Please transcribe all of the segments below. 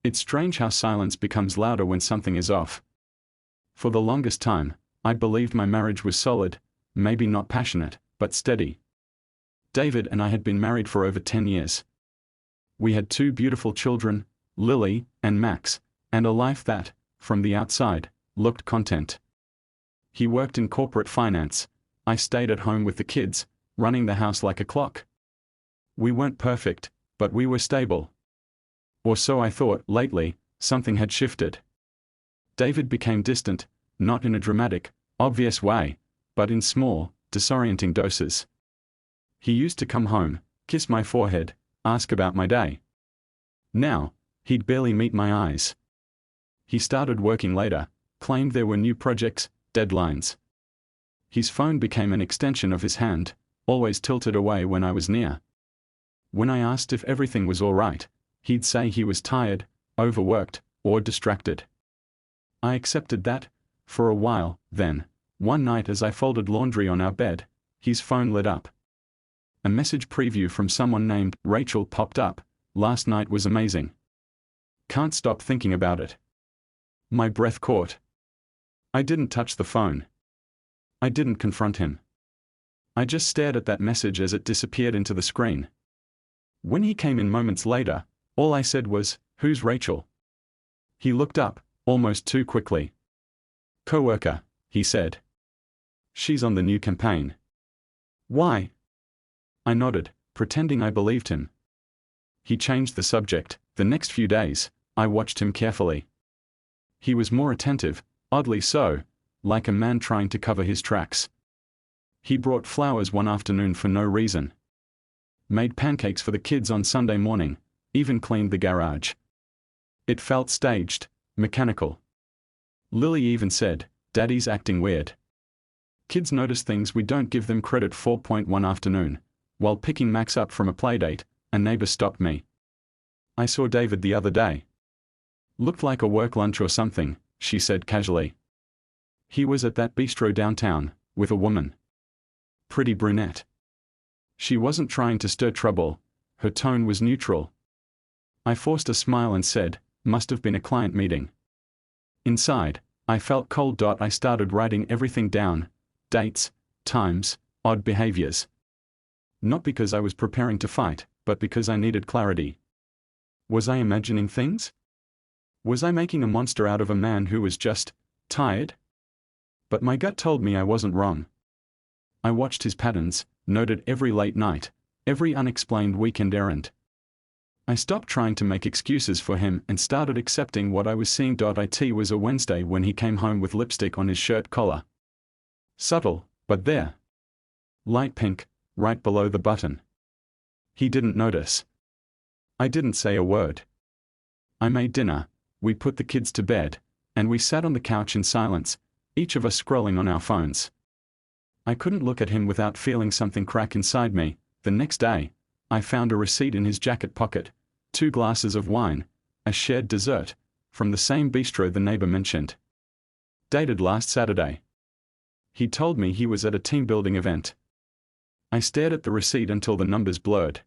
It's strange how silence becomes louder when something is off. For the longest time, I believed my marriage was solid, maybe not passionate, but steady. David and I had been married for over 10 years. We had 2 beautiful children, Lily and Max, and a life that, from the outside, looked content. He worked in corporate finance. I stayed at home with the kids, running the house like a clock. We weren't perfect, but we were stable. Or so I thought. Lately, something had shifted. David became distant, not in a dramatic, obvious way, but in small, disorienting doses. He used to come home, kiss my forehead, ask about my day. Now, he'd barely meet my eyes. He started working later, claimed there were new projects, deadlines. His phone became an extension of his hand, always tilted away when I was near. When I asked if everything was all right, he'd say he was tired, overworked, or distracted. I accepted that, for a while. Then, one night as I folded laundry on our bed, his phone lit up. A message preview from someone named Rachel popped up. Last night was amazing. Can't stop thinking about it. My breath caught. I didn't touch the phone. I didn't confront him. I just stared at that message as it disappeared into the screen. When he came in moments later, all I said was, "Who's Rachel?" He looked up, almost too quickly. "Coworker," he said. "She's on the new campaign." "Why?" I nodded, pretending I believed him. He changed the subject. The next few days, I watched him carefully. He was more attentive, oddly so, like a man trying to cover his tracks. He brought flowers one afternoon for no reason. Made pancakes for the kids on Sunday morning, even cleaned the garage. It felt staged, mechanical. Lily even said, "Daddy's acting weird." Kids notice things we don't give them credit for. One afternoon, while picking Max up from a playdate, a neighbor stopped me. "I saw David the other day. Looked like a work lunch or something," she said casually. "He was at that bistro downtown, with a woman. Pretty brunette." She wasn't trying to stir trouble. Her tone was neutral. I forced a smile and said, "Must have been a client meeting." Inside, I felt cold. I started writing everything down: dates, times, odd behaviors. Not because I was preparing to fight, but because I needed clarity. Was I imagining things? Was I making a monster out of a man who was just tired? But my gut told me I wasn't wrong. I watched his patterns, noted every late night, every unexplained weekend errand. I stopped trying to make excuses for him and started accepting what I was seeing. It was a Wednesday when he came home with lipstick on his shirt collar. Subtle, but there. Light pink, right below the button. He didn't notice. I didn't say a word. I made dinner, we put the kids to bed, and we sat on the couch in silence, each of us scrolling on our phones. I couldn't look at him without feeling something crack inside me. The next day, I found a receipt in his jacket pocket, 2 glasses of wine, a shared dessert, from the same bistro the neighbor mentioned. Dated last Saturday. He told me he was at a team-building event. I stared at the receipt until the numbers blurred.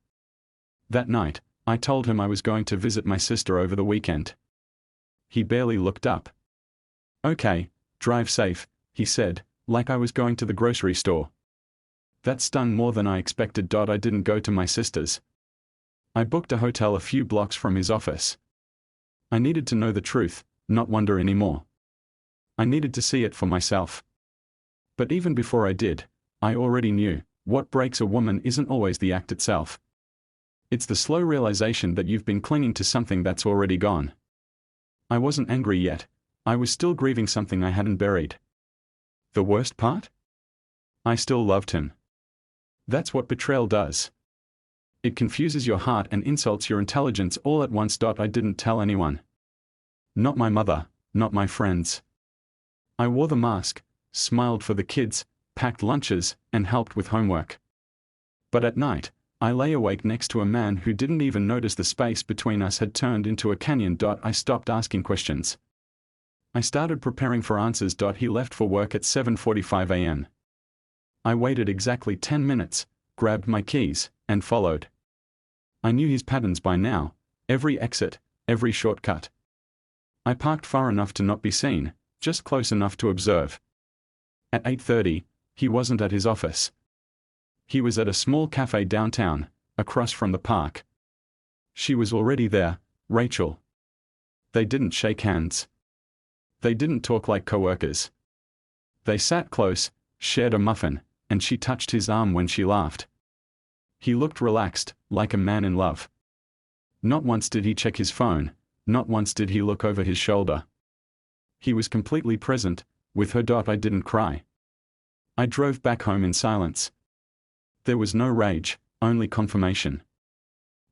That night, I told him I was going to visit my sister over the weekend. He barely looked up. "Okay, drive safe," he said, like I was going to the grocery store. That stung more than I expected. I didn't go to my sister's. I booked a hotel a few blocks from his office. I needed to know the truth, not wonder anymore. I needed to see it for myself. But even before I did, I already knew, what breaks a woman isn't always the act itself. It's the slow realization that you've been clinging to something that's already gone. I wasn't angry yet. I was still grieving something I hadn't buried. The worst part? I still loved him. That's what betrayal does. It confuses your heart and insults your intelligence all at once. I didn't tell anyone. Not my mother, not my friends. I wore the mask, smiled for the kids, packed lunches, and helped with homework. But at night, I lay awake next to a man who didn't even notice the space between us had turned into a canyon. I stopped asking questions. I started preparing for answers. He left for work at 7:45 a.m. I waited exactly 10 minutes, grabbed my keys, and followed. I knew his patterns by now: every exit, every shortcut. I parked far enough to not be seen, just close enough to observe. At 8:30, he wasn't at his office. He was at a small cafe downtown, across from the park. She was already there, Rachel. They didn't shake hands. They didn't talk like coworkers. They sat close, shared a muffin, and she touched his arm when she laughed. He looked relaxed, like a man in love. Not once did he check his phone, not once did he look over his shoulder. He was completely present. With her. I didn't cry. I drove back home in silence. There was no rage, only confirmation.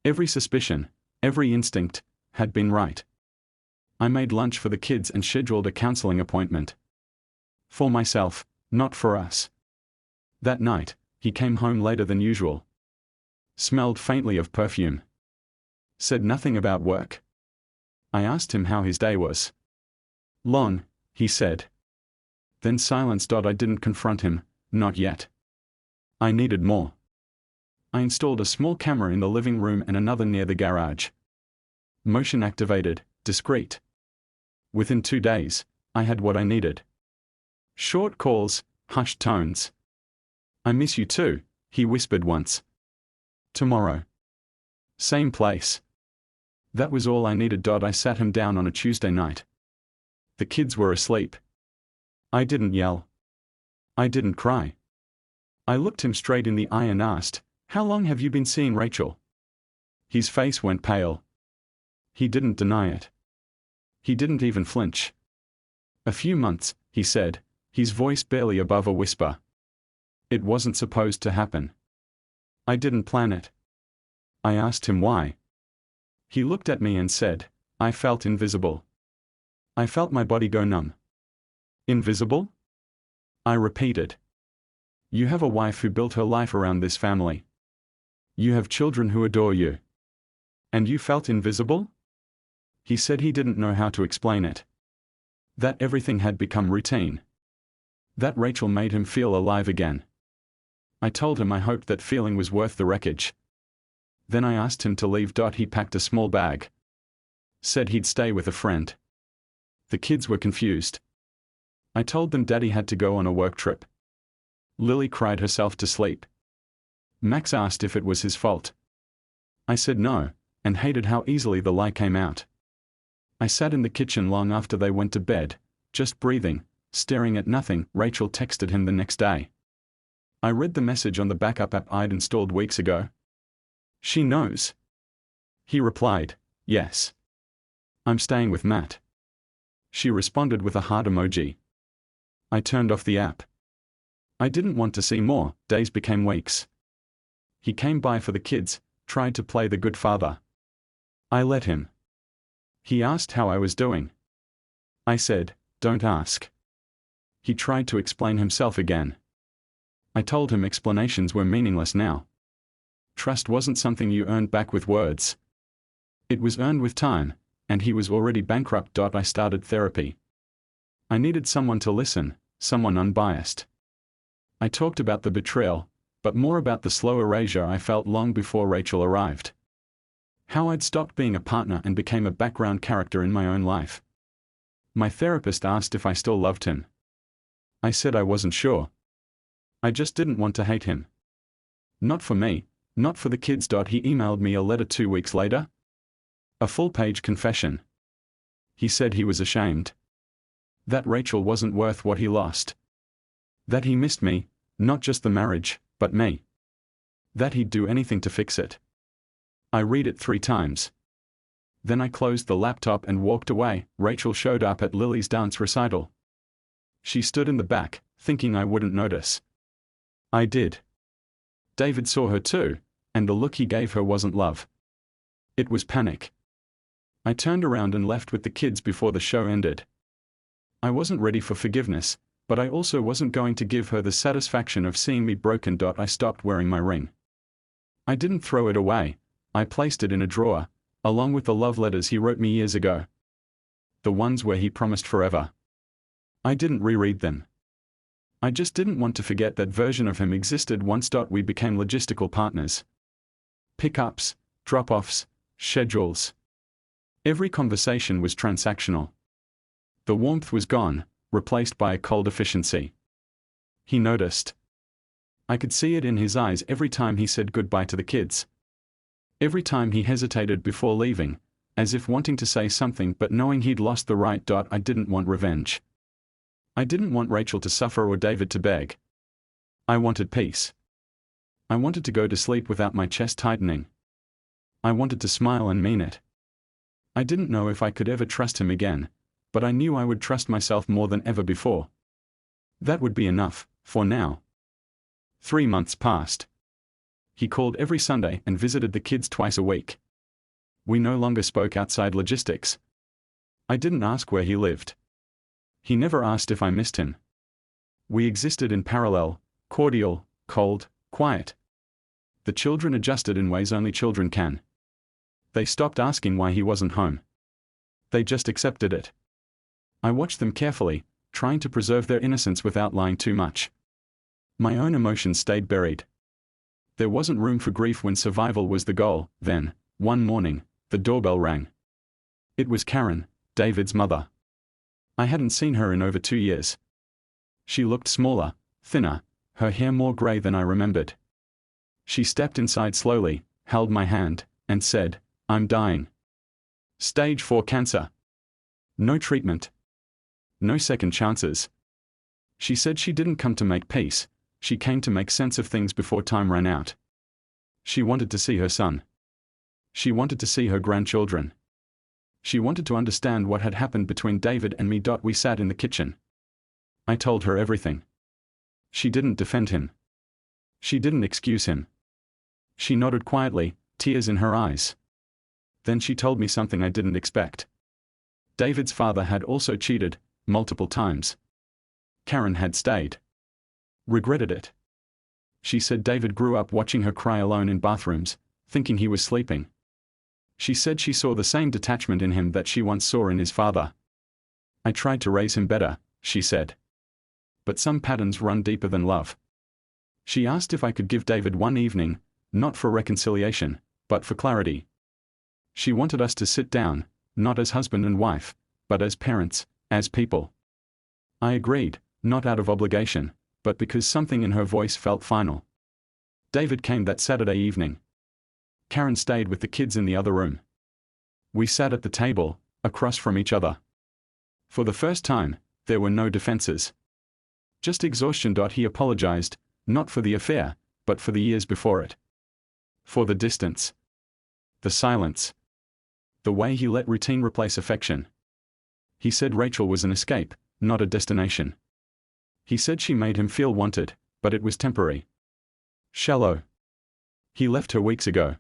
Every suspicion, every instinct, had been right. I made lunch for the kids and scheduled a counseling appointment. For myself, not for us. That night, he came home later than usual. Smelled faintly of perfume. Said nothing about work. I asked him how his day was. Long, he said. Then silence. I didn't confront him, not yet. I needed more. I installed a small camera in the living room and another near the garage. Motion activated, discreet. Within 2 days, I had what I needed. Short calls, hushed tones. I miss you too, he whispered once. Tomorrow. Same place. That was all I needed. I sat him down on a Tuesday night. The kids were asleep. I didn't yell. I didn't cry. I looked him straight in the eye and asked, "How long have you been seeing Rachel?" His face went pale. He didn't deny it. He didn't even flinch. "A few months," he said, his voice barely above a whisper. It wasn't supposed to happen. I didn't plan it. I asked him why. He looked at me and said, "I felt invisible. I felt my body go numb." Invisible? I repeated. You have a wife who built her life around this family. You have children who adore you. And you felt invisible? He said he didn't know how to explain it. That everything had become routine. That Rachel made him feel alive again. I told him I hoped that feeling was worth the wreckage. Then I asked him to leave. He packed a small bag. Said he'd stay with a friend. The kids were confused. I told them Daddy had to go on a work trip. Lily cried herself to sleep. Max asked if it was his fault. I said no, and hated how easily the lie came out. I sat in the kitchen long after they went to bed, just breathing, staring at nothing. Rachel texted him the next day. I read the message on the backup app I'd installed weeks ago. She knows. He replied, "Yes. I'm staying with Matt." She responded with a heart emoji. I turned off the app. I didn't want to see more. Days became weeks. He came by for the kids, tried to play the good father. I let him. He asked how I was doing. I said, "Don't ask." He tried to explain himself again. I told him explanations were meaningless now. Trust wasn't something you earned back with words. It was earned with time, and he was already bankrupt. I started therapy. I needed someone to listen, someone unbiased. I talked about the betrayal, but more about the slow erasure I felt long before Rachel arrived. How I'd stopped being a partner and became a background character in my own life. My therapist asked if I still loved him. I said I wasn't sure. I just didn't want to hate him. Not for me, not for the kids. He emailed me a letter 2 weeks later. A full-page confession. He said he was ashamed. That Rachel wasn't worth what he lost. That he missed me, not just the marriage, but me. That he'd do anything to fix it. I read it 3 times. Then I closed the laptop and walked away. Rachel showed up at Lily's dance recital. She stood in the back, thinking I wouldn't notice. I did. David saw her too, and the look he gave her wasn't love. It was panic. I turned around and left with the kids before the show ended. I wasn't ready for forgiveness, but I also wasn't going to give her the satisfaction of seeing me broken. I stopped wearing my ring. I didn't throw it away. I placed it in a drawer, along with the love letters he wrote me years ago. The ones where he promised forever. I didn't reread them. I just didn't want to forget that version of him existed once. We became logistical partners. Pickups, drop-offs, schedules. Every conversation was transactional. The warmth was gone, replaced by a cold efficiency. He noticed. I could see it in his eyes every time he said goodbye to the kids. Every time he hesitated before leaving, as if wanting to say something but knowing he'd lost the right. I didn't want revenge. I didn't want Rachel to suffer or David to beg. I wanted peace. I wanted to go to sleep without my chest tightening. I wanted to smile and mean it. I didn't know if I could ever trust him again, but I knew I would trust myself more than ever before. That would be enough, for now. 3 months passed. He called every Sunday and visited the kids twice a week. We no longer spoke outside logistics. I didn't ask where he lived. He never asked if I missed him. We existed in parallel, cordial, cold, quiet. The children adjusted in ways only children can. They stopped asking why he wasn't home. They just accepted it. I watched them carefully, trying to preserve their innocence without lying too much. My own emotions stayed buried. There wasn't room for grief when survival was the goal. Then, one morning, the doorbell rang. It was Karen, David's mother. I hadn't seen her in over 2 years. She looked smaller, thinner, her hair more gray than I remembered. She stepped inside slowly, held my hand, and said, "I'm dying. Stage 4 cancer. No treatment. No second chances." She said she didn't come to make peace, she came to make sense of things before time ran out. She wanted to see her son. She wanted to see her grandchildren. She wanted to understand what had happened between David and me. We sat in the kitchen. I told her everything. She didn't defend him. She didn't excuse him. She nodded quietly, tears in her eyes. Then she told me something I didn't expect. David's father had also cheated, multiple times. Karen had stayed. Regretted it. She said David grew up watching her cry alone in bathrooms, thinking he was sleeping. She said she saw the same detachment in him that she once saw in his father. I tried to raise him better, she said. But some patterns run deeper than love. She asked if I could give David one evening, not for reconciliation, but for clarity. She wanted us to sit down, not as husband and wife, but as parents, as people. I agreed, not out of obligation, but because something in her voice felt final. David came that Saturday evening. Karen stayed with the kids in the other room. We sat at the table, across from each other. For the first time, there were no defenses. Just exhaustion. He apologized, not for the affair, but for the years before it. For the distance. The silence. The way he let routine replace affection. He said Rachel was an escape, not a destination. He said she made him feel wanted, but it was temporary. Shallow. He left her weeks ago.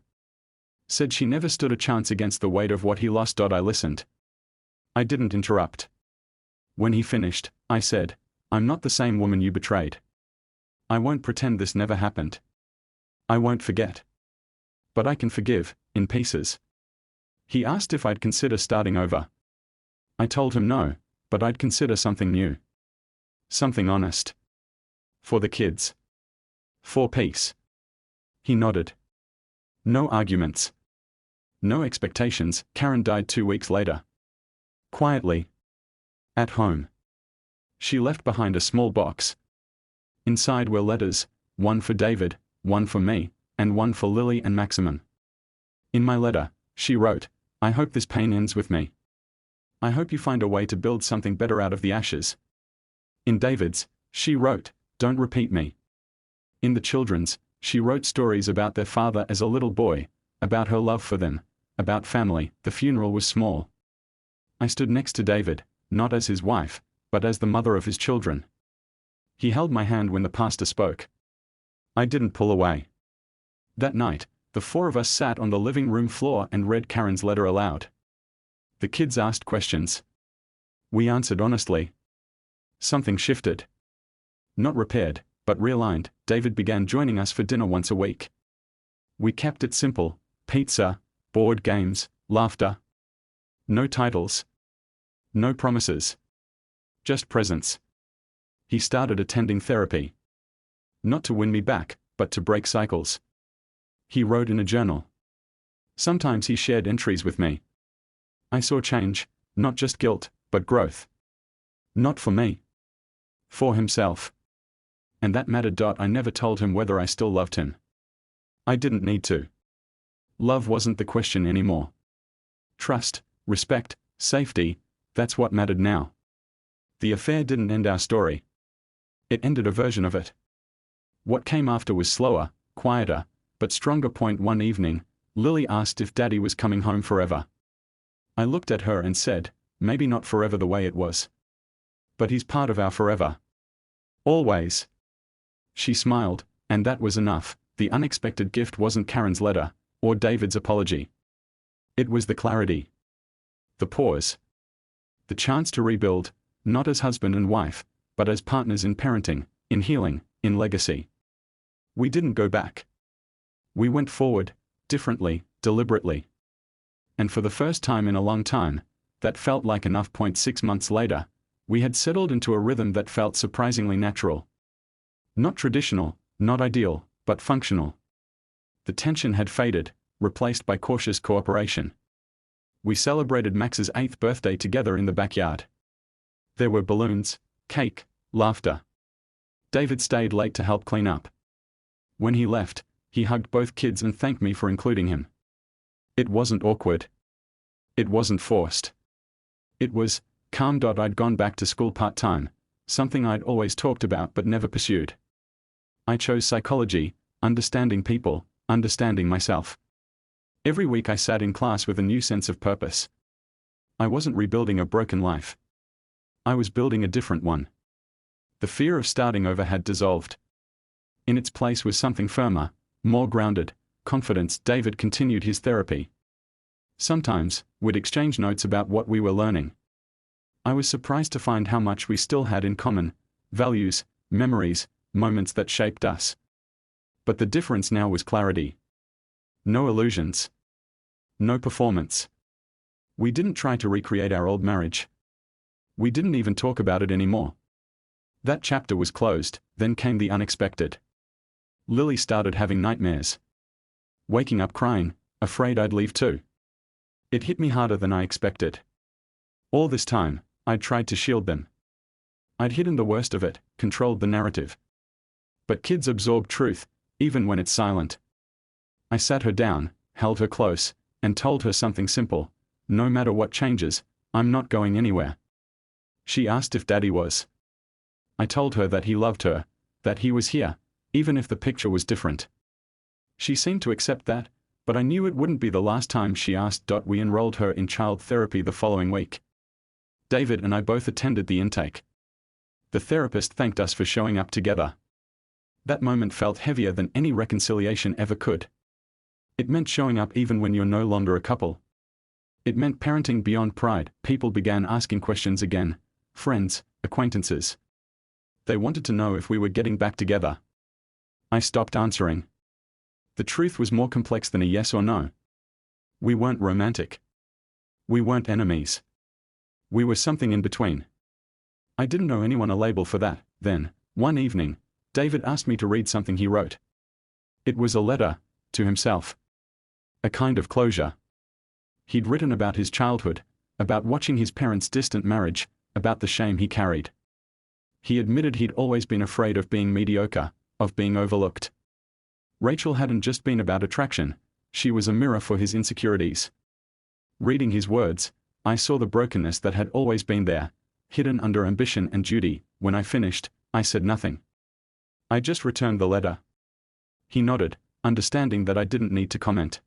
Said she never stood a chance against the weight of what he lost. I listened. I didn't interrupt. When he finished, I said, "I'm not the same woman you betrayed. I won't pretend this never happened. I won't forget. But I can forgive, in pieces." He asked if I'd consider starting over. I told him no, but I'd consider something new. Something honest. For the kids. For peace. He nodded. No arguments. No expectations. Karen died 2 weeks later. Quietly. At home. She left behind a small box. Inside were letters, one for David, one for me, and one for Lily and Maximum. In my letter, she wrote, "I hope this pain ends with me. I hope you find a way to build something better out of the ashes." In David's, she wrote, "Don't repeat me." In the children's, she wrote stories about their father as a little boy, about her love for them, about family. The funeral was small. I stood next to David, not as his wife, but as the mother of his children. He held my hand when the pastor spoke. I didn't pull away. That night, the 4 of us sat on the living room floor and read Karen's letter aloud. The kids asked questions. We answered honestly. Something shifted. Not repaired, but realigned. David began joining us for dinner once a week. We kept it simple: pizza, board games, laughter. No titles. No promises. Just presence. He started attending therapy. Not to win me back, but to break cycles. He wrote in a journal. Sometimes he shared entries with me. I saw change, not just guilt, but growth. Not for me. For himself. And that mattered. I never told him whether I still loved him. I didn't need to. Love wasn't the question anymore. Trust, respect, safety, that's what mattered now. The affair didn't end our story. It ended a version of it. What came after was slower, quieter, but stronger. One evening, Lily asked if Daddy was coming home forever. I looked at her and said, maybe not forever the way it was. But he's part of our forever. Always. She smiled, and that was enough. The unexpected gift wasn't Karen's letter, or David's apology. It was the clarity. The pause. The chance to rebuild, not as husband and wife, but as partners in parenting, in healing, in legacy. We didn't go back. We went forward, differently, deliberately. And for the first time in a long time, that felt like enough. 6 months later, we had settled into a rhythm that felt surprisingly natural. Not traditional, not ideal, but functional. The tension had faded, replaced by cautious cooperation. We celebrated Max's 8th birthday together in the backyard. There were balloons, cake, laughter. David stayed late to help clean up. When he left, he hugged both kids and thanked me for including him. It wasn't awkward. It wasn't forced. It was calm. I'd gone back to school part-time, something I'd always talked about but never pursued. I chose psychology, understanding people, understanding myself. Every week I sat in class with a new sense of purpose. I wasn't rebuilding a broken life. I was building a different one. The fear of starting over had dissolved. In its place was something firmer, more grounded, confidence. David continued his therapy. Sometimes, we'd exchange notes about what we were learning. I was surprised to find how much we still had in common: values, memories, moments that shaped us. But the difference now was clarity. No illusions. No performance. We didn't try to recreate our old marriage. We didn't even talk about it anymore. That chapter was closed. Then came the unexpected. Lily started having nightmares. Waking up crying, afraid I'd leave too. It hit me harder than I expected. All this time, I'd tried to shield them. I'd hidden the worst of it, controlled the narrative. But kids absorb truth, even when it's silent. I sat her down, held her close, and told her something simple: no matter what changes, I'm not going anywhere. She asked if Daddy was. I told her that he loved her, that he was here, even if the picture was different. She seemed to accept that, but I knew it wouldn't be the last time she asked. We enrolled her in child therapy the following week. David and I both attended the intake. The therapist thanked us for showing up together. That moment felt heavier than any reconciliation ever could. It meant showing up even when you're no longer a couple. It meant parenting beyond pride. People began asking questions again. Friends, acquaintances. They wanted to know if we were getting back together. I stopped answering. The truth was more complex than a yes or no. We weren't romantic. We weren't enemies. We were something in between. I didn't know anyone a label for that. Then, one evening, David asked me to read something he wrote. It was a letter, to himself. A kind of closure. He'd written about his childhood, about watching his parents' distant marriage, about the shame he carried. He admitted he'd always been afraid of being mediocre, of being overlooked. Rachel hadn't just been about attraction, she was a mirror for his insecurities. Reading his words, I saw the brokenness that had always been there, hidden under ambition and duty. When I finished, I said nothing. I just returned the letter. He nodded, understanding that I didn't need to comment.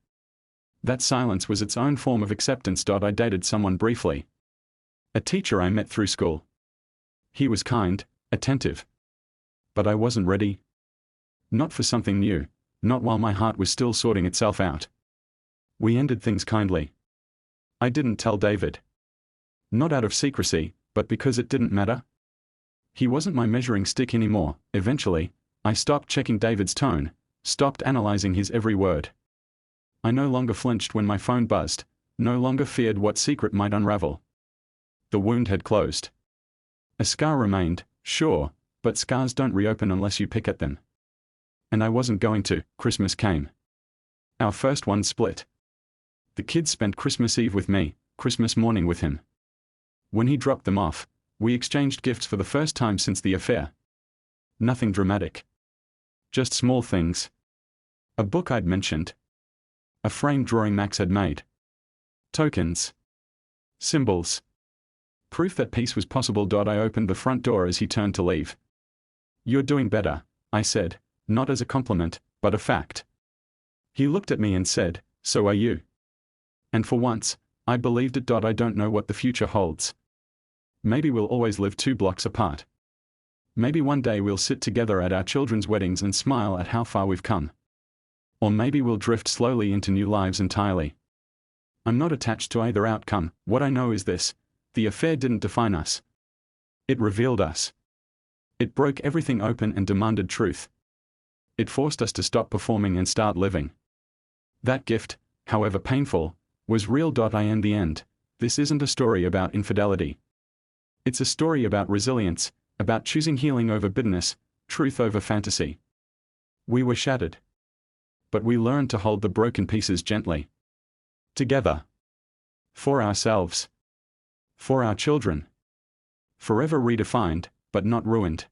That silence was its own form of acceptance. I dated someone briefly. A teacher I met through school. He was kind, attentive. But I wasn't ready. Not for something new, not while my heart was still sorting itself out. We ended things kindly. I didn't tell David. Not out of secrecy, but because it didn't matter. He wasn't my measuring stick anymore. Eventually, I stopped checking David's tone, stopped analyzing his every word. I no longer flinched when my phone buzzed, no longer feared what secret might unravel. The wound had closed. A scar remained, sure, but scars don't reopen unless you pick at them. And I wasn't going to. Christmas came. Our first one split. The kids spent Christmas Eve with me, Christmas morning with him. When he dropped them off, we exchanged gifts for the first time since the affair. Nothing dramatic. Just small things. A book I'd mentioned. A frame drawing Max had made. Tokens. Symbols. Proof that peace was possible. I opened the front door as he turned to leave. "You're doing better," I said, not as a compliment, but a fact. He looked at me and said, "So are you." And for once, I believed it. I don't know what the future holds. Maybe we'll always live 2 blocks apart. Maybe one day we'll sit together at our children's weddings and smile at how far we've come. Or maybe we'll drift slowly into new lives entirely. I'm not attached to either outcome. What I know is this: the affair didn't define us. It revealed us. It broke everything open and demanded truth. It forced us to stop performing and start living. That gift, however painful, was real. In the end, this isn't a story about infidelity. It's a story about resilience, about choosing healing over bitterness, truth over fantasy. We were shattered. But we learned to hold the broken pieces gently. Together. For ourselves. For our children. Forever redefined, but not ruined.